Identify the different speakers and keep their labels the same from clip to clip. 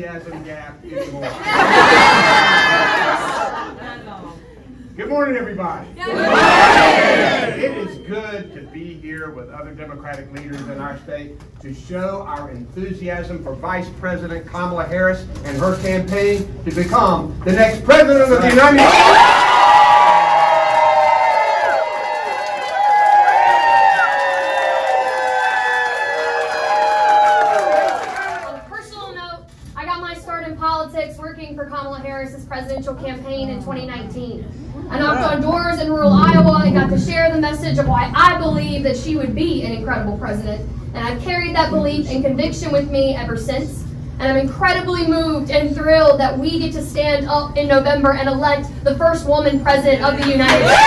Speaker 1: enthusiasm gap anymore. Good morning, everybody. Good morning. It is good to be here with other Democratic leaders in our state to show our enthusiasm for Vice President Kamala Harris and her campaign to become the next President of the United States.
Speaker 2: Working for Kamala Harris's presidential campaign in 2019. I knocked on doors in rural Iowa and got to share the message of why I believe that she would be an incredible president. And I've carried that belief and conviction with me ever since. And I'm incredibly moved and thrilled that we get to stand up in November and elect the first woman president of the United States.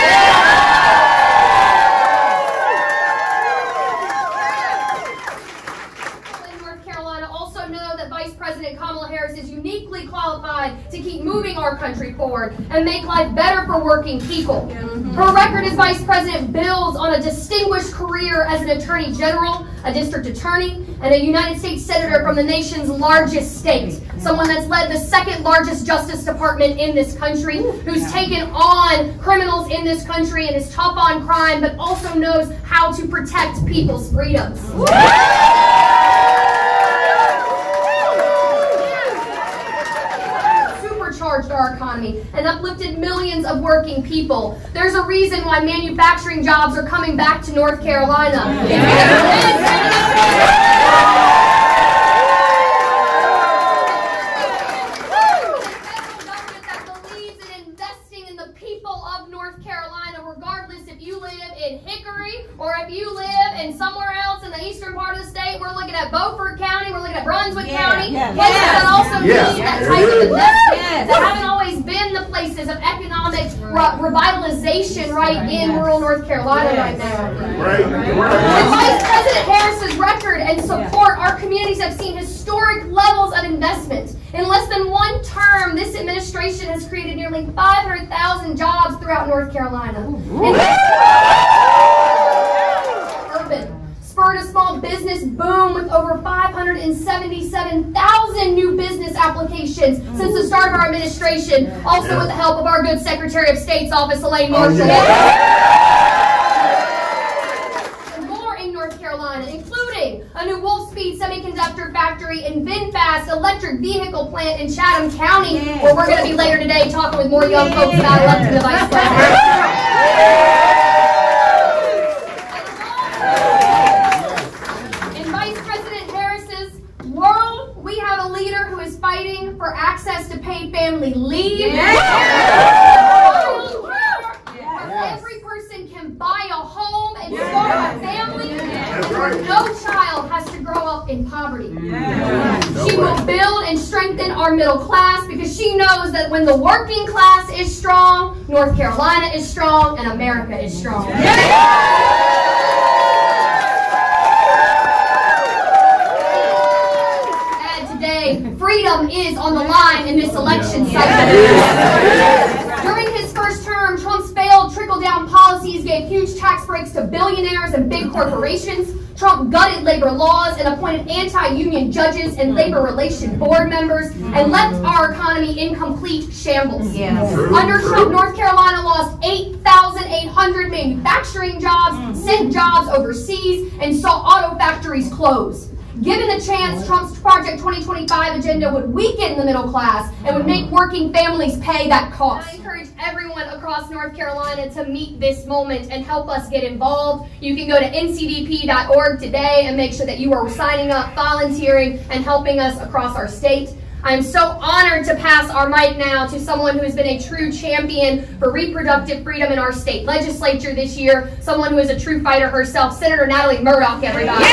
Speaker 2: Vice President Kamala Harris is uniquely qualified to keep moving our country forward and make life better for working people. Her record as Vice President builds on a distinguished career as an Attorney General, a District Attorney, and a United States Senator from the nation's largest state. Someone that's led the second largest Justice Department in this country, who's taken on criminals in this country and is tough on crime, but also knows how to protect people's freedoms. Supercharged our economy and uplifted millions of working people. There's a reason why manufacturing jobs are coming back to North Carolina. Regardless if you live in Hickory or if you live in somewhere else in the eastern part of the state. We're looking at Beaufort County, we're looking at Brunswick County, places that also need that type of investment that haven't always been the places of economic revitalization in rural North Carolina right now. With Vice President Harris's record and support, our communities have seen historic levels of investment. In less than one term, this administration has created nearly 500,000 jobs throughout North Carolina. Urban spurred a small business boom with over 577,000 new business applications since the start of our administration, also with the help of our good Secretary of State's office, Elaine Marshall. And more in North Carolina, including a new Wolfspeed semiconductor factory and VinFast electric vehicle plant in Chatham County, where we're going to be later today talking with more young folks about electing the Vice President. In Vice President Harris's world, we have a leader who is fighting for access to paid family leave. Every person can buy a home and start a family. No child has to grow up in poverty. She will build and strengthen our middle class because she knows that when the working class is strong, North Carolina is strong, and America is strong. And today, freedom is on the line in this election cycle. During his first term, Trump's failed trickle-down policies gave huge tax breaks to billionaires and big corporations. Trump gutted labor laws and appointed anti-union judges and labor relation board members and left our economy in complete shambles. Under Trump, North Carolina lost 8,800 manufacturing jobs, sent jobs overseas, and saw auto factories close. Given the chance, Trump's Project 2025 agenda would weaken the middle class and would make working families pay that cost. I encourage everyone across North Carolina to meet this moment and help us get involved. You can go to ncdp.org today and make sure that you are signing up, volunteering, and helping us across our state. I am so honored to pass our mic now to someone who has been a true champion for reproductive freedom in our state legislature this year, someone who is a true fighter herself, Senator Natalie Murdock, everybody.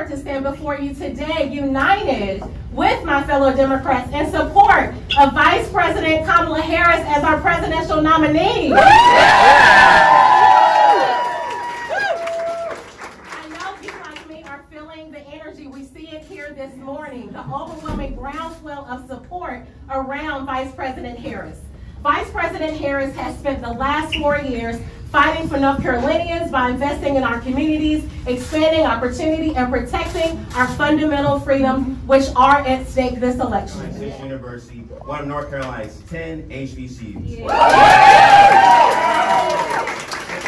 Speaker 3: To stand before you today, united with my fellow Democrats in support of Vice President Kamala Harris as our presidential nominee. I know you like me are feeling the energy. We see it here this morning, the overwhelming groundswell of support around Vice President Harris. Vice President Harris has spent the last 4 years fighting for North Carolinians by investing in our communities, expanding opportunity, and protecting our fundamental freedoms, which are at stake this election.
Speaker 4: State University, one of North Carolina's 10 HBCUs.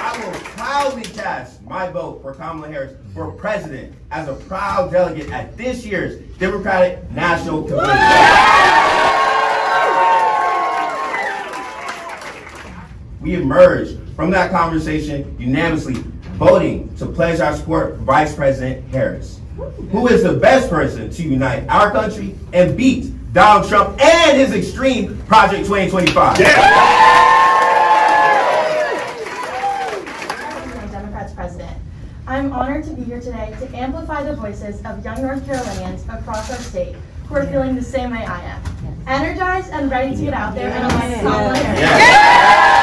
Speaker 4: I will proudly cast my vote for Kamala Harris for president as a proud delegate at this year's Democratic National Convention. We emerged from that conversation unanimously voting to pledge our support for Vice President Harris, who is the best person to unite our country and beat Donald Trump and his extreme Project 2025.
Speaker 5: Democrats president. I'm honored to be here today to amplify the voices of young North Carolinians across our state who are feeling the same way I am. Energized and ready to get out there and elect Kamala Harris.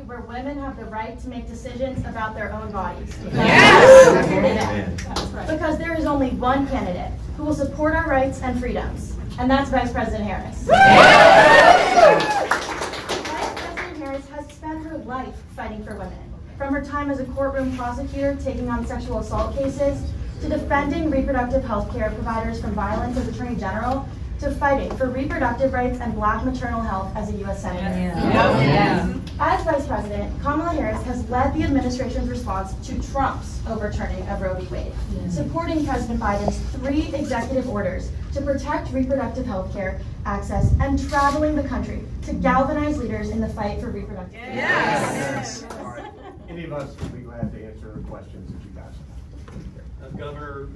Speaker 5: Where women have the right to make decisions about their own bodies. Yes. Because there is only one candidate who will support our rights and freedoms, and that's Vice President Harris. Vice President Harris has spent her life fighting for women, from her time as a courtroom prosecutor taking on sexual assault cases, to defending reproductive health care providers from violence as Attorney General, to fighting for reproductive rights and Black maternal health as a U.S. Senator. As Vice President, Kamala Harris has led the administration's response to Trump's overturning of Roe v. Wade, supporting President Biden's 3 executive orders to protect reproductive health care access, and traveling the country to galvanize leaders in the fight for reproductive rights.
Speaker 1: Yes. All right. Any of us would be glad to answer questions that you guys have.
Speaker 6: Governor,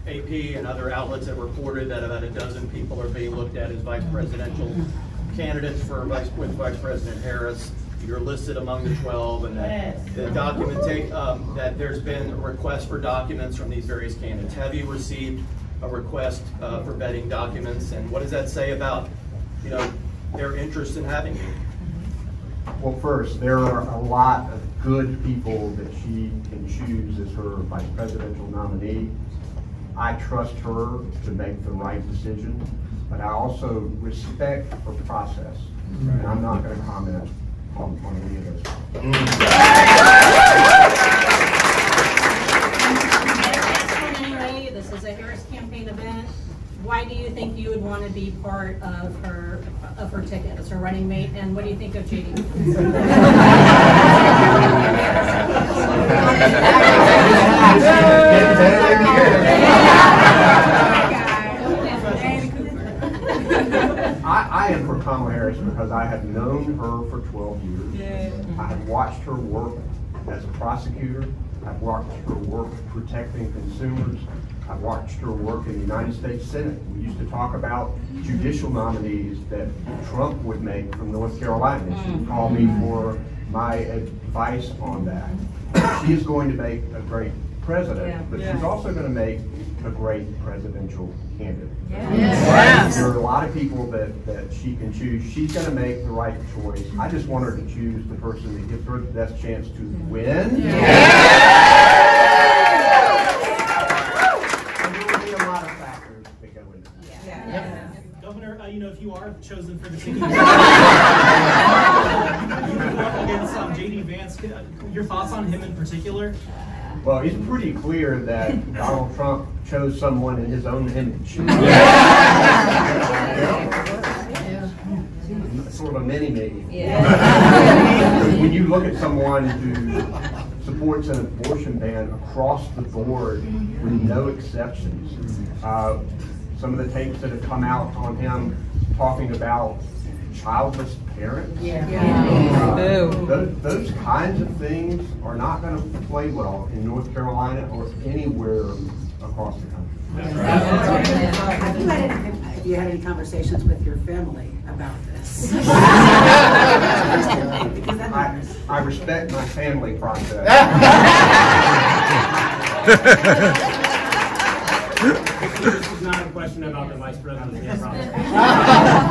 Speaker 6: AP and other outlets have reported that about a dozen people are being looked at as vice presidential candidates for Vice President Harris. You're listed among the 12, and that the that there's been a request for documents from these various candidates. Have you received a request for vetting documents, and what does that say about, their interest in having you?
Speaker 1: Well, first, there are a lot of good people that she can choose as her vice presidential nominee. I trust her to make the right decision, but I also respect her process, and I'm not going to comment on any of those.
Speaker 7: Anyway, this is a Harris campaign event. Why do you think you would want to be part of her ticket as her running mate, and what do you think of JD?
Speaker 1: I am for Kamala Harris because I have known her for 12 years. I have watched her work as a prosecutor. I've watched her work protecting consumers. I've watched her work in the United States Senate. We used to talk about judicial nominees that Trump would make from North Carolina. And she called me for my advice on that. She is going to make a great president, but she's also going to make a great presidential candidate. There are a lot of people that she can choose. She's going to make the right choice. I just want her to choose the person that gives her the best chance to win. And there will be a lot of factors that go into that.
Speaker 8: Governor, if you are chosen for the ticket, you go up against J.D. Vance. Your thoughts on him in particular?
Speaker 1: Well, it's pretty clear that Donald Trump chose someone in his own image. Sort of a mini-me. When you look at someone who supports an abortion ban across the board with no exceptions, some of the tapes that have come out on him talking about childless parents. Those kinds of things are not going to play well in North Carolina or anywhere across the country.
Speaker 9: Have you had any conversations with your family about this?
Speaker 1: I respect my family process.
Speaker 10: This is not a question about the vice president.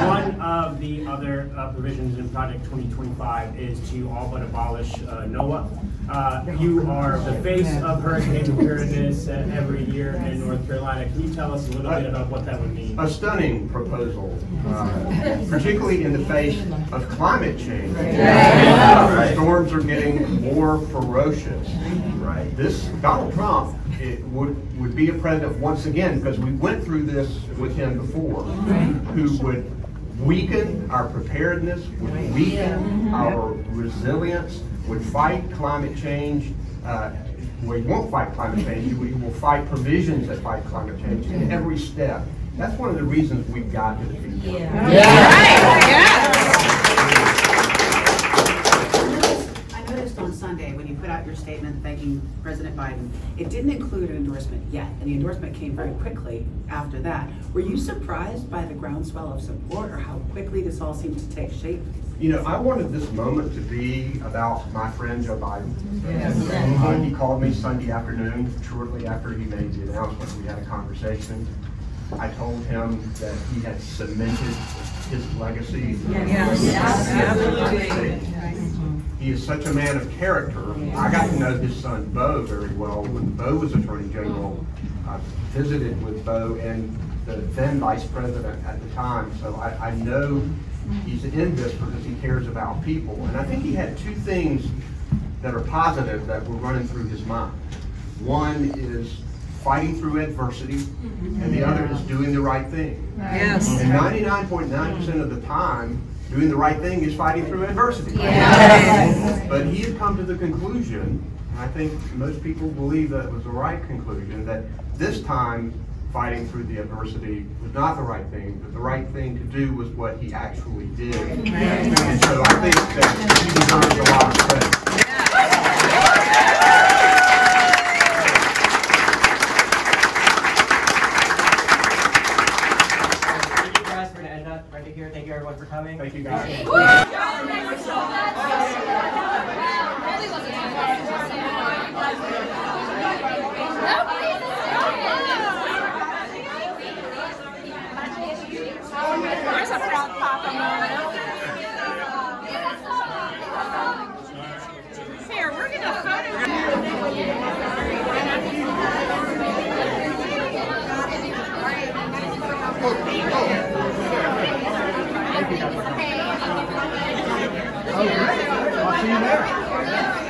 Speaker 10: One of the other provisions in Project 2025 is to all but abolish NOAA. You are the face of hurricane preparedness every year in North Carolina. Can you tell us a little bit about what that would mean?
Speaker 1: A stunning proposal, particularly in the face of climate change. Storms are getting more ferocious. Right. This Donald Trump would be a president once again, because we went through this with him before, who would weaken our preparedness, would weaken our resilience, would fight climate change. We won't fight climate change. We will fight provisions that fight climate change in every step. That's one of the reasons we've got to defeat him.
Speaker 9: I noticed on Sunday when you put out your statement thanking President Biden, it didn't include an endorsement yet, and the endorsement came very quickly after that. Were you surprised by the groundswell of support, or how quickly this all seemed to take shape?
Speaker 1: You know, I wanted this moment to be about my friend Joe Biden. He called me Sunday afternoon, shortly after he made the announcement. We had a conversation. I told him that he had cemented his legacy. He is such a man of character. I got to know his son, Bo, very well. When Bo was Attorney General, I visited with Bo and the then Vice President at the time. So I know he's in this because he cares about people. And I think he had two things that are positive that were running through his mind. One is fighting through adversity, and the other is doing the right thing.
Speaker 9: Yes.
Speaker 1: And 99.9% of the time, doing the right thing is fighting through adversity.
Speaker 9: Yes.
Speaker 1: But he had come to the conclusion, and I think most people believe that it was the right conclusion, that this time fighting through the adversity was not the right thing, but the right thing to do was what he actually did. And so I think that he deserves a lot of credit.
Speaker 11: Thank you everyone for coming.
Speaker 1: Thank you guys.
Speaker 3: There's a frog pop Here, we're gonna photo
Speaker 1: All right. I'll see you there.